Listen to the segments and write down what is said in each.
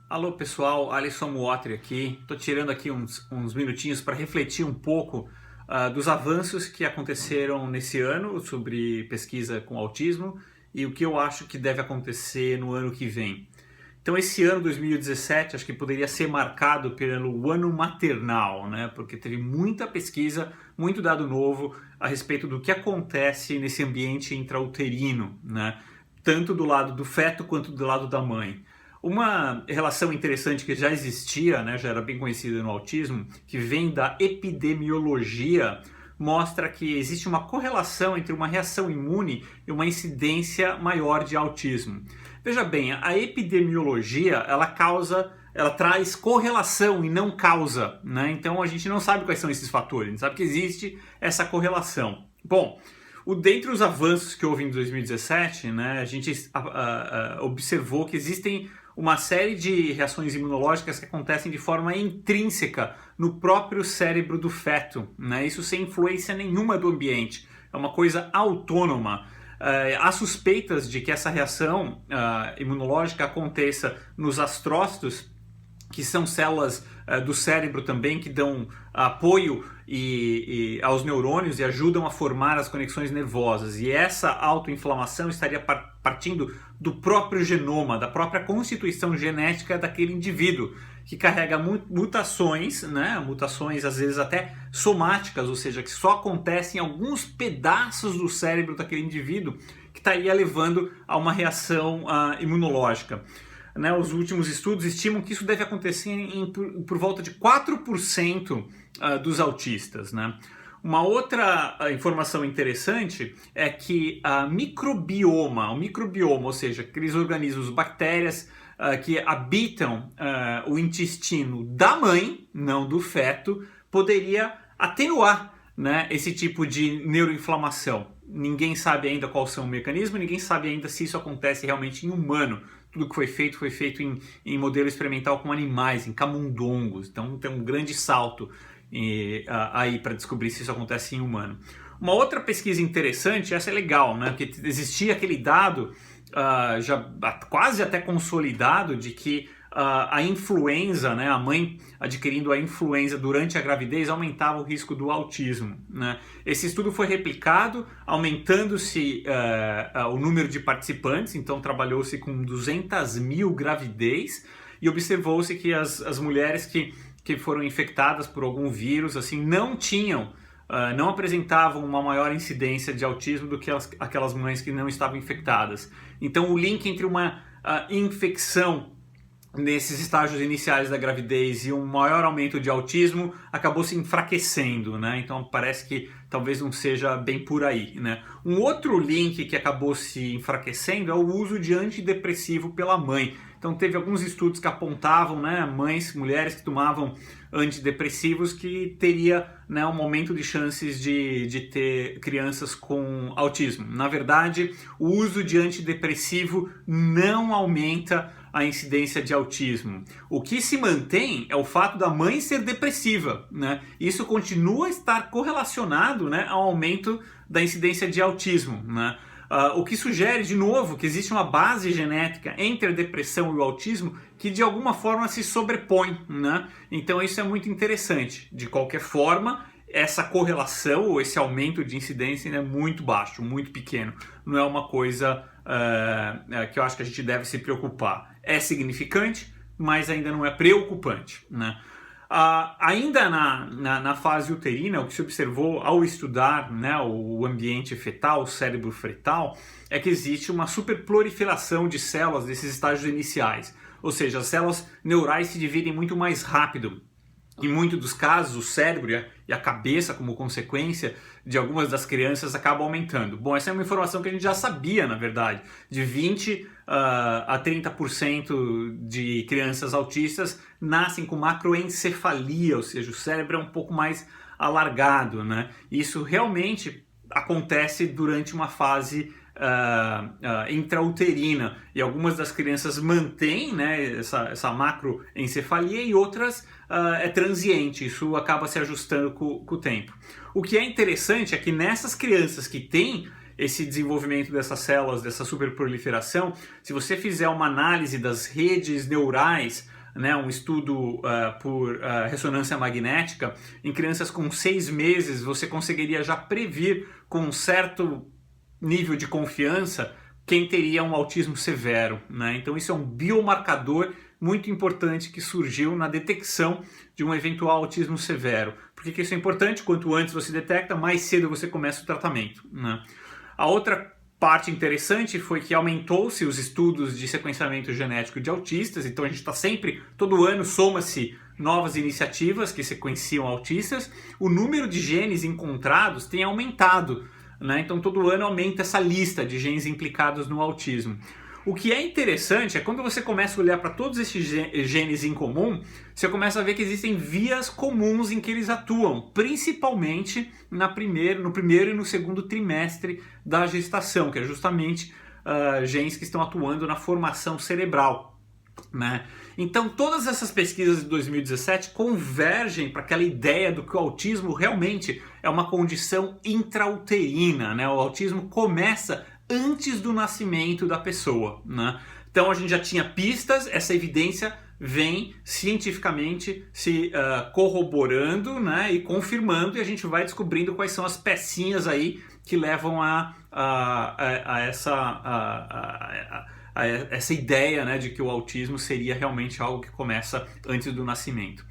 Alô pessoal, Alisson Muotri aqui. Estou tirando aqui uns minutinhos para refletir um pouco dos avanços que aconteceram nesse ano sobre pesquisa com autismo e o que eu acho que deve acontecer no ano que vem. Então esse ano 2017 acho que poderia ser marcado pelo ano maternal, né? Porque teve muita pesquisa, muito dado novo a respeito do que acontece nesse ambiente intrauterino, né? Tanto do lado do feto quanto do lado da mãe. Uma relação interessante que já existia, né, já era bem conhecida no autismo, que vem da epidemiologia, mostra que existe uma correlação entre uma reação imune e uma incidência maior de autismo. Veja bem, a epidemiologia, ela traz correlação e não causa, né? Então a gente não sabe quais são esses fatores, a gente sabe que existe essa correlação. Bom, dentre os avanços que houve em 2017, né, a gente observou que existem uma série de reações imunológicas que acontecem de forma intrínseca no próprio cérebro do feto, né? Isso sem influência nenhuma do ambiente, é uma coisa autônoma. Há suspeitas de que essa reação imunológica aconteça nos astrócitos, que são células do cérebro também que dão apoio aos neurônios e ajudam a formar as conexões nervosas. E essa autoinflamação estaria partindo do próprio genoma, da própria constituição genética daquele indivíduo, que carrega mutações, né? Mutações às vezes até somáticas, ou seja, que só acontecem em alguns pedaços do cérebro daquele indivíduo, que estaria levando a uma reação imunológica. Né, os últimos estudos estimam que isso deve acontecer por volta de 4% dos autistas. Né? Uma outra informação interessante é que o microbioma, ou seja, aqueles organismos, bactérias que habitam o intestino da mãe, não do feto, poderia atenuar, né, esse tipo de neuroinflamação. Ninguém sabe ainda qual são o mecanismo, ninguém sabe ainda se isso acontece realmente em humano. Tudo que foi feito em modelo experimental com animais, em camundongos. Então tem um grande salto aí para descobrir se isso acontece em humano. Uma outra pesquisa interessante, essa é legal, né? Porque existia aquele dado já quase até consolidado de que a influenza, né, a mãe adquirindo a influenza durante a gravidez aumentava o risco do autismo. Né? Esse estudo foi replicado, aumentando-se o número de participantes, então trabalhou-se com 200 mil gravidez e observou-se que as mulheres que foram infectadas por algum vírus assim não apresentavam uma maior incidência de autismo do que aquelas mães que não estavam infectadas. Então o link entre uma infecção nesses estágios iniciais da gravidez e um maior aumento de autismo acabou se enfraquecendo, né? Então parece que talvez não seja bem por aí, né? Um outro link que acabou se enfraquecendo é o uso de antidepressivo pela mãe. Então teve alguns estudos que apontavam, né, mulheres que tomavam antidepressivos que teria, né, um aumento de chances de ter crianças com autismo. Na verdade, o uso de antidepressivo não aumenta a incidência de autismo. O que se mantém é o fato da mãe ser depressiva, né? Isso continua a estar correlacionado, né, ao aumento da incidência de autismo, né? O que sugere, de novo, que existe uma base genética entre a depressão e o autismo que de alguma forma se sobrepõe, né? Então isso é muito interessante. De qualquer forma, essa correlação ou esse aumento de incidência é muito baixo, muito pequeno. Não é uma coisa que eu acho que a gente deve se preocupar. É significante, mas ainda não é preocupante, né? Ainda na fase uterina, o que se observou ao estudar, né, o ambiente fetal, o cérebro fetal, é que existe uma superproliferação de células desses estágios iniciais. Ou seja, as células neurais se dividem muito mais rápido. Em muitos dos casos, o cérebro e a cabeça, como consequência de algumas das crianças, acabam aumentando. Bom, essa é uma informação que a gente já sabia, na verdade. De 20 a 30% de crianças autistas nascem com macroencefalia, ou seja, o cérebro é um pouco mais alargado, né? Isso realmente acontece durante uma fase intrauterina, e algumas das crianças mantêm, né, essa macroencefalia e outras é transiente, isso acaba se ajustando com o tempo. O que é interessante é que nessas crianças que têm esse desenvolvimento dessas células, dessa superproliferação, se você fizer uma análise das redes neurais né, um estudo por ressonância magnética, em crianças com 6 meses você conseguiria já prever com um certo nível de confiança quem teria um autismo severo, né? Então isso é um biomarcador muito importante que surgiu na detecção de um eventual autismo severo. Por que isso é importante? Quanto antes você detecta, mais cedo você começa o tratamento, né? A outra parte interessante foi que aumentou-se os estudos de sequenciamento genético de autistas, então a gente está sempre, todo ano soma-se novas iniciativas que sequenciam autistas, o número de genes encontrados tem aumentado, né? Então todo ano aumenta essa lista de genes implicados no autismo. O que é interessante é quando você começa a olhar para todos esses genes em comum, você começa a ver que existem vias comuns em que eles atuam, principalmente no primeiro e no segundo trimestre da gestação, que é justamente genes que estão atuando na formação cerebral, né? Então todas essas pesquisas de 2017 convergem para aquela ideia do que o autismo realmente é uma condição intrauterina, né? O autismo começa antes do nascimento da pessoa, né? Então a gente já tinha pistas, essa evidência vem cientificamente se corroborando, né, e confirmando, e a gente vai descobrindo quais são as pecinhas aí que levam a essa ideia, né, de que o autismo seria realmente algo que começa antes do nascimento.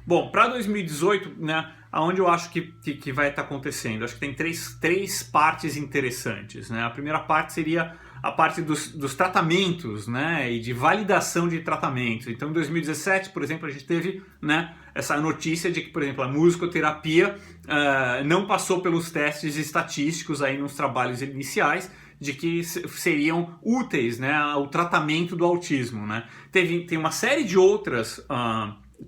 Bom, para 2018, né, aonde eu acho que vai estar acontecendo? Acho que tem três partes interessantes, né? A primeira parte seria a parte dos tratamentos, né, e de validação de tratamentos. Então, em 2017, por exemplo, a gente teve, né, essa notícia de que, por exemplo, a musicoterapia não passou pelos testes estatísticos aí nos trabalhos iniciais, de que seriam úteis, né, ao tratamento do autismo, né? Tem uma série de outras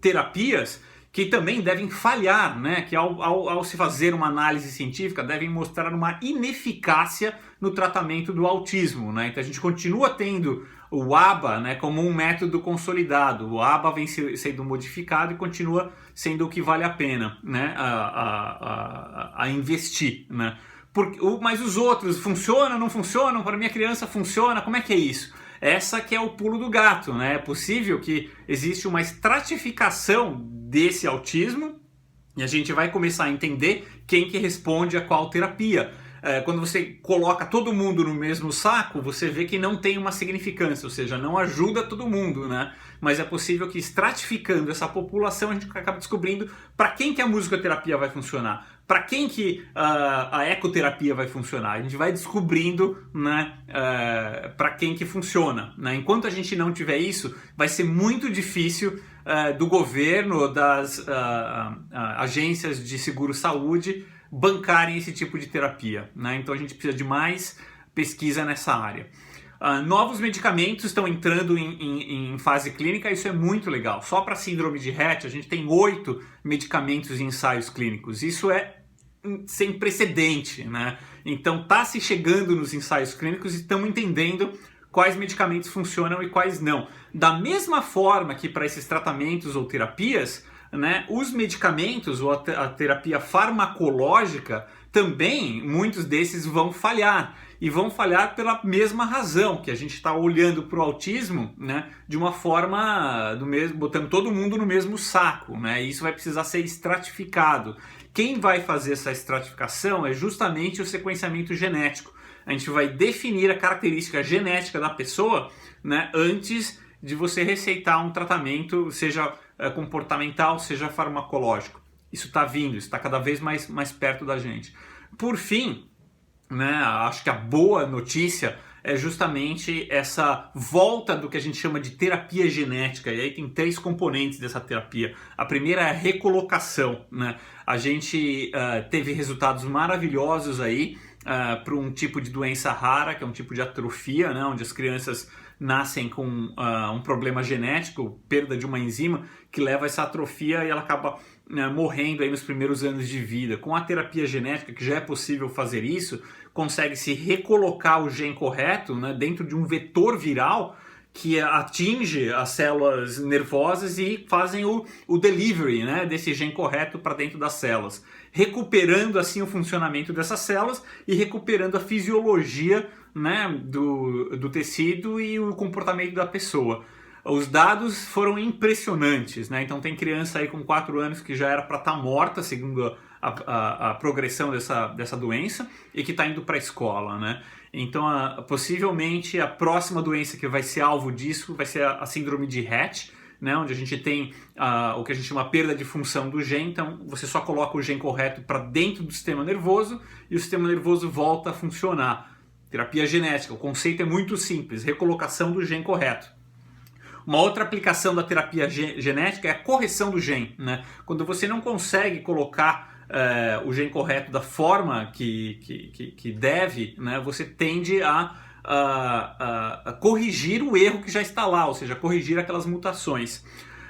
terapias que também devem falhar, né? Que ao se fazer uma análise científica devem mostrar uma ineficácia no tratamento do autismo, né? Então a gente continua tendo o ABA, né, como um método consolidado. O ABA vem sendo modificado e continua sendo o que vale a pena, né, a investir, né? Mas os outros funcionam, não funcionam? Para minha criança funciona? Como é que é isso? Essa que é o pulo do gato, né? É possível que existe uma estratificação desse autismo e a gente vai começar a entender quem que responde a qual terapia. Quando você coloca todo mundo no mesmo saco, você vê que não tem uma significância, ou seja, não ajuda todo mundo, né? Mas é possível que estratificando essa população a gente acaba descobrindo para quem que a musicoterapia vai funcionar, para quem que a ecoterapia vai funcionar. A gente vai descobrindo, né, para quem que funciona, né? Enquanto a gente não tiver isso, vai ser muito difícil do governo, das agências de seguro-saúde bancarem esse tipo de terapia, né? Então a gente precisa de mais pesquisa nessa área. Novos medicamentos estão entrando em fase clínica, isso é muito legal. Só para síndrome de Rett a gente tem 8 medicamentos em ensaios clínicos. Isso é sem precedente, né? Então está se chegando nos ensaios clínicos e estamos entendendo quais medicamentos funcionam e quais não. Da mesma forma que para esses tratamentos ou terapias, né, os medicamentos ou a terapia farmacológica também, muitos desses vão falhar. E vão falhar pela mesma razão, que a gente está olhando para o autismo, né, de uma forma, botando todo mundo no mesmo saco, né, e isso vai precisar ser estratificado. Quem vai fazer essa estratificação é justamente o sequenciamento genético. A gente vai definir a característica genética da pessoa, né, antes de você receitar um tratamento, seja comportamental, seja farmacológico. Isso está vindo, isso está cada vez mais perto da gente. Por fim, né, acho que a boa notícia é justamente essa volta do que a gente chama de terapia genética. E aí tem 3 componentes dessa terapia. A primeira é a recolocação, né? A gente teve resultados maravilhosos aí para um tipo de doença rara, que é um tipo de atrofia, né, onde as crianças nascem com um problema genético, perda de uma enzima, que leva a essa atrofia e ela acaba morrendo aí nos primeiros anos de vida. Com a terapia genética, que já é possível fazer isso, consegue-se recolocar o gene correto, né, dentro de um vetor viral que atinge as células nervosas e fazem o delivery, né, desse gene correto para dentro das células, recuperando assim o funcionamento dessas células e recuperando a fisiologia, né, do tecido e o comportamento da pessoa. os dados foram impressionantes, né? Então tem criança aí com 4 anos que já era para estar morta, segundo a progressão dessa doença, e que está indo para a escola, né? Então possivelmente a próxima doença que vai ser alvo disso vai ser a síndrome de Rett, né? Onde a gente tem o que a gente chama perda de função do gene. Então você só coloca o gene correto para dentro do sistema nervoso e o sistema nervoso volta a funcionar. Terapia genética, o conceito é muito simples, recolocação do gene correto. Uma outra aplicação da terapia genética é a correção do gene, né? Quando você não consegue colocar o gene correto da forma que deve, né? Você tende a corrigir o erro que já está lá, ou seja, corrigir aquelas mutações.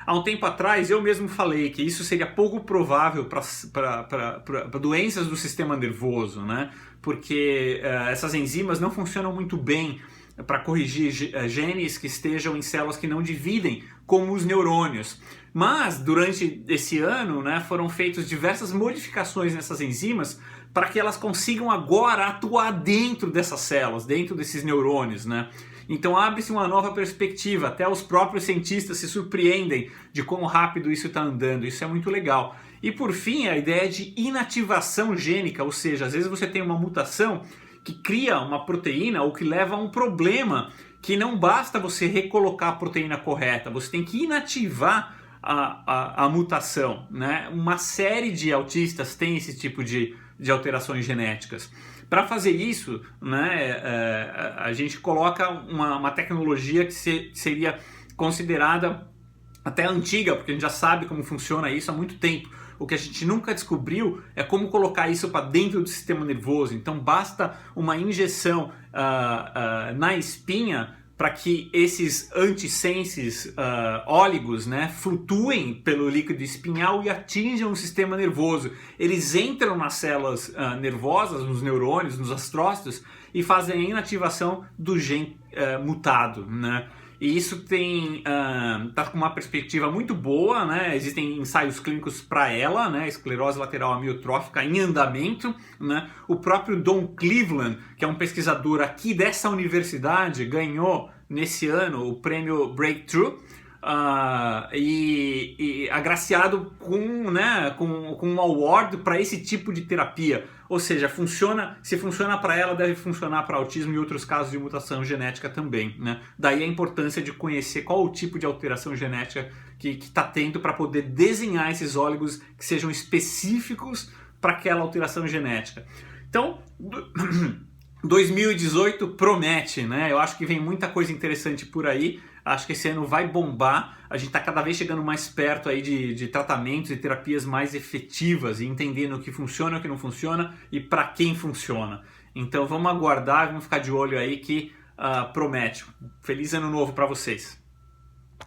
Há um tempo atrás eu mesmo falei que isso seria pouco provável para doenças do sistema nervoso, né? Porque essas enzimas não funcionam muito bem para corrigir genes que estejam em células que não dividem, como os neurônios. Mas durante esse ano, né, foram feitas diversas modificações nessas enzimas para que elas consigam agora atuar dentro dessas células, dentro desses neurônios, né? Então abre-se uma nova perspectiva, até os próprios cientistas se surpreendem de quão rápido isso está andando, isso é muito legal. E por fim, a ideia de inativação gênica, ou seja, às vezes você tem uma mutação que cria uma proteína ou que leva a um problema que não basta você recolocar a proteína correta, você tem que inativar a mutação, né? Uma série de autistas tem esse tipo de alterações genéticas. Para fazer isso, né, a gente coloca uma tecnologia que seria considerada até antiga, porque a gente já sabe como funciona isso há muito tempo. O que a gente nunca descobriu é como colocar isso para dentro do sistema nervoso. Então basta uma injeção na espinha para que esses antissenses óligos, né, flutuem pelo líquido espinhal e atinjam o sistema nervoso. Eles entram nas células nervosas, nos neurônios, nos astrócitos, e fazem a inativação do gene mutado, né? E isso tá com uma perspectiva muito boa, né? Existem ensaios clínicos para ela, né? Esclerose lateral amiotrófica em andamento, né? O próprio Don Cleveland, que é um pesquisador aqui dessa universidade, ganhou nesse ano o prêmio Breakthrough, e agraciado com um award para esse tipo de terapia. Ou seja, se funciona para ela, deve funcionar para autismo e outros casos de mutação genética também, né? Daí a importância de conhecer qual o tipo de alteração genética que está tendo para poder desenhar esses óligos que sejam específicos para aquela alteração genética. Então, 2018 promete, né? Eu acho que vem muita coisa interessante por aí. Acho que esse ano vai bombar. A gente está cada vez chegando mais perto aí de tratamentos e terapias mais efetivas e entendendo o que funciona, o que não funciona e para quem funciona. Então vamos aguardar, vamos ficar de olho aí que promete. Feliz ano novo para vocês.